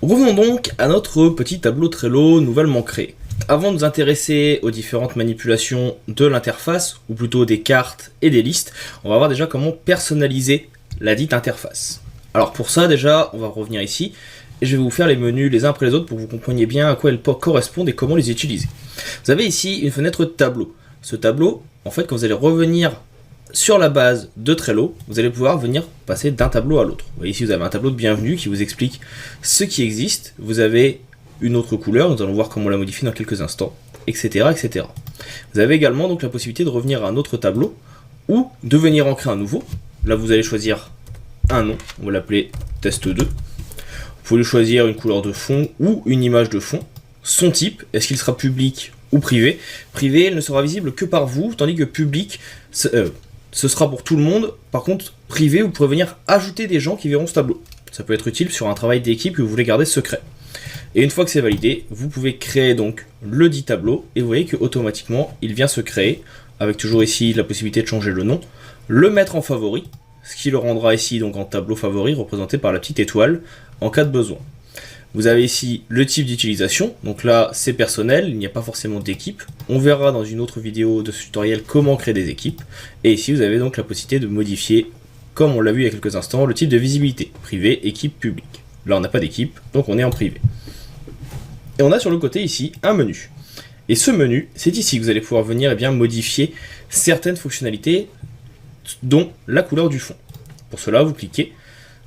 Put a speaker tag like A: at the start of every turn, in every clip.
A: Revenons donc à notre petit tableau Trello nouvellement créé. Avant de nous intéresser aux différentes manipulations de l'interface, ou plutôt des cartes et des listes, on va voir déjà comment personnaliser la dite interface. Alors pour ça déjà, on va revenir ici, et je vais vous faire les menus les uns après les autres pour que vous compreniez bien à quoi elles correspondent et comment les utiliser. Vous avez ici une fenêtre de tableau. Ce tableau, en fait, quand vous allez revenir sur la base de Trello, vous allez pouvoir venir passer d'un tableau à l'autre. Vous voyez ici, vous avez un tableau de bienvenue qui vous explique ce qui existe. Vous avez une autre couleur, nous allons voir comment on la modifie dans quelques instants, etc., etc. Vous avez également donc la possibilité de revenir à un autre tableau ou de venir en créer un nouveau. Là, vous allez choisir un nom, on va l'appeler test 2. Vous pouvez choisir une couleur de fond ou une image de fond. Son type, est-ce qu'il sera public ou privé? Privé, il ne sera visible que par vous, tandis que public, ce sera pour tout le monde. Par contre, privé, vous pourrez venir ajouter des gens qui verront ce tableau. Ça peut être utile sur un travail d'équipe que vous voulez garder secret. Et une fois que c'est validé, vous pouvez créer donc le dit tableau, et vous voyez que automatiquement, il vient se créer, avec toujours ici la possibilité de changer le nom, le mettre en favori, ce qui le rendra ici donc en tableau favori, représenté par la petite étoile, en cas de besoin. Vous avez ici le type d'utilisation, donc là c'est personnel, il n'y a pas forcément d'équipe. On verra dans une autre vidéo de ce tutoriel comment créer des équipes. Et ici vous avez donc la possibilité de modifier, comme on l'a vu il y a quelques instants, le type de visibilité, privé, équipe, public. Là on n'a pas d'équipe, donc on est en privé. Et on a sur le côté ici un menu. Et ce menu, c'est ici que vous allez pouvoir venir modifier certaines fonctionnalités, dont la couleur du fond. Pour cela, vous cliquez,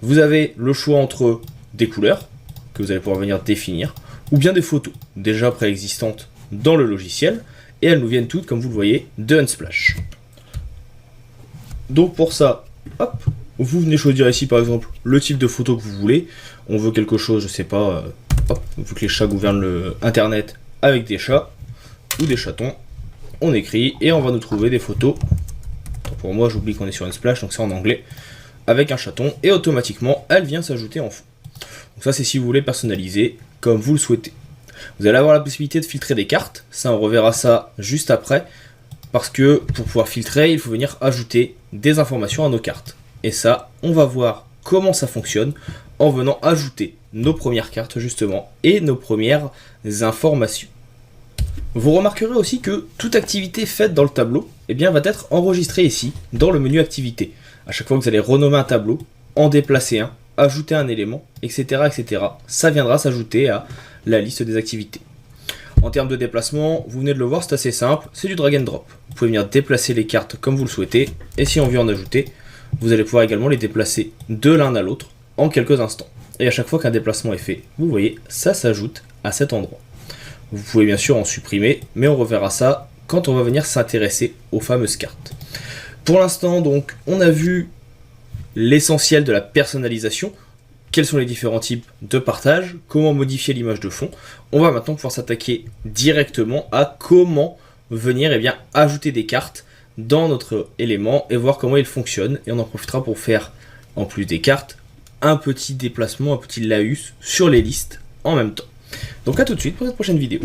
A: vous avez le choix entre des couleurs, que vous allez pouvoir venir définir, ou bien des photos, déjà préexistantes dans le logiciel, et elles nous viennent toutes, comme vous le voyez, de Unsplash. Donc pour ça, hop, vous venez choisir ici par exemple le type de photo que vous voulez. On veut quelque chose, je sais pas, hop, on veut que les chats gouvernent le internet avec des chats, ou des chatons. On écrit, et on va nous trouver des photos. Pour moi, j'oublie qu'on est sur Unsplash, donc c'est en anglais, avec un chaton, et automatiquement, elle vient s'ajouter en fond. Donc ça, c'est si vous voulez personnaliser comme vous le souhaitez. Vous allez avoir la possibilité de filtrer des cartes, ça on reverra ça juste après, parce que pour pouvoir filtrer, il faut venir ajouter des informations à nos cartes. Et ça, on va voir comment ça fonctionne en venant ajouter nos premières cartes justement, et nos premières informations. Vous remarquerez aussi que toute activité faite dans le tableau va être enregistrée ici, dans le menu activité. À chaque fois que vous allez renommer un tableau, en déplacer un, ajouter un élément, etc., etc., ça viendra s'ajouter à la liste des activités. En termes de déplacement, vous venez de le voir, c'est assez simple, c'est du drag and drop. Vous pouvez venir déplacer les cartes comme vous le souhaitez, et si on veut en ajouter, vous allez pouvoir également les déplacer de l'un à l'autre en quelques instants. Et à chaque fois qu'un déplacement est fait, vous voyez, ça s'ajoute à cet endroit. Vous pouvez bien sûr en supprimer, mais on reverra ça quand on va venir s'intéresser aux fameuses cartes. Pour l'instant, donc, on a vu l'essentiel de la personnalisation, quels sont les différents types de partage, comment modifier l'image de fond. On va maintenant pouvoir s'attaquer directement à comment venir ajouter des cartes dans notre élément et voir comment il fonctionne. Et on en profitera pour faire, en plus des cartes, un petit déplacement, un petit laïus sur les listes en même temps. Donc à tout de suite pour cette prochaine vidéo.